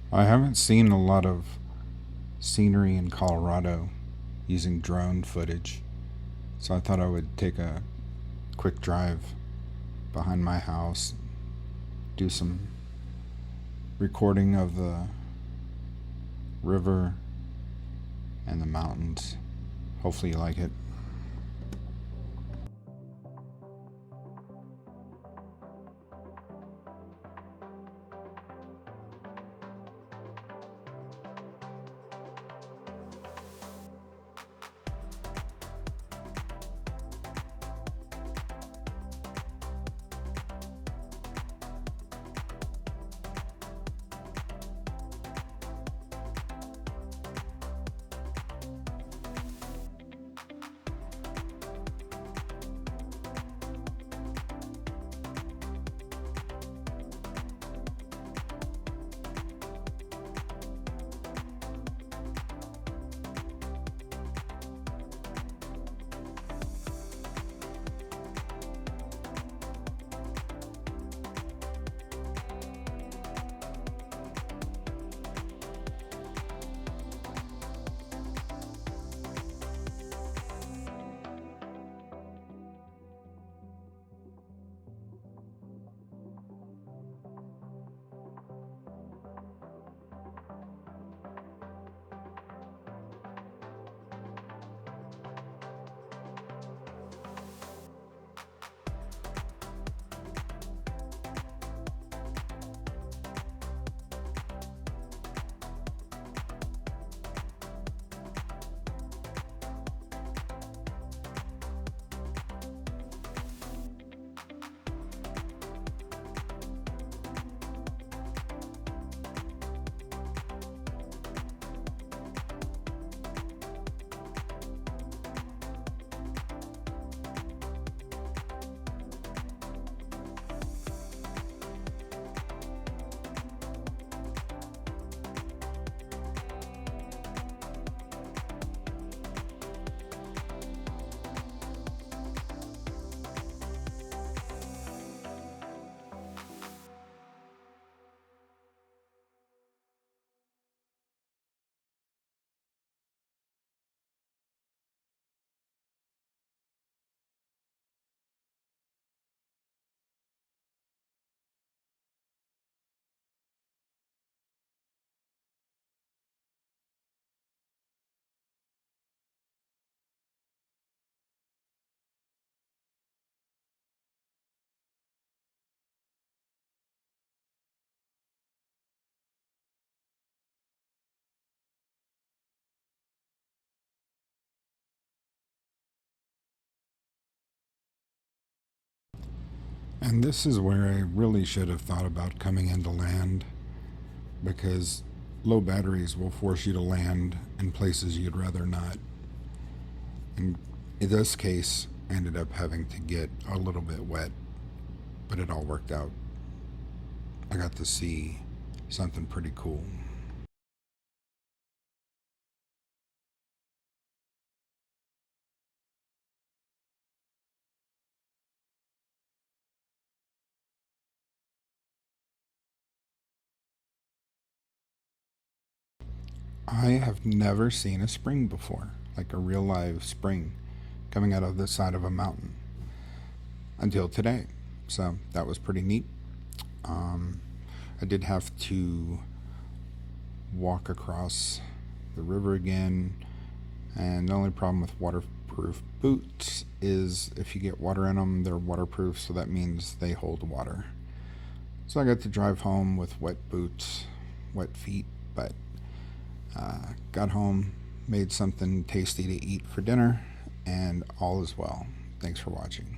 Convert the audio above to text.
I haven't seen a lot of scenery in Colorado using drone footage, so I thought I would take a quick drive behind my house, do some recording of the river and the mountains. Hopefully, you like it. And this is where I really should have thought about coming into land, because low batteries will force you to land in places you'd rather not. And in this case, I ended up having to get a little bit wet, but it all worked out. I got to see something pretty cool. I have never seen a spring before, like a real live spring coming out of the side of a mountain until today. So that was pretty neat. Um, I did have to walk across the river again, and the only problem with waterproof boots is if you get water in them, they're waterproof, so that means they hold water. So I got to drive home with wet boots, wet feet, but got home, made something tasty to eat for dinner, and all is well. Thanks for watching.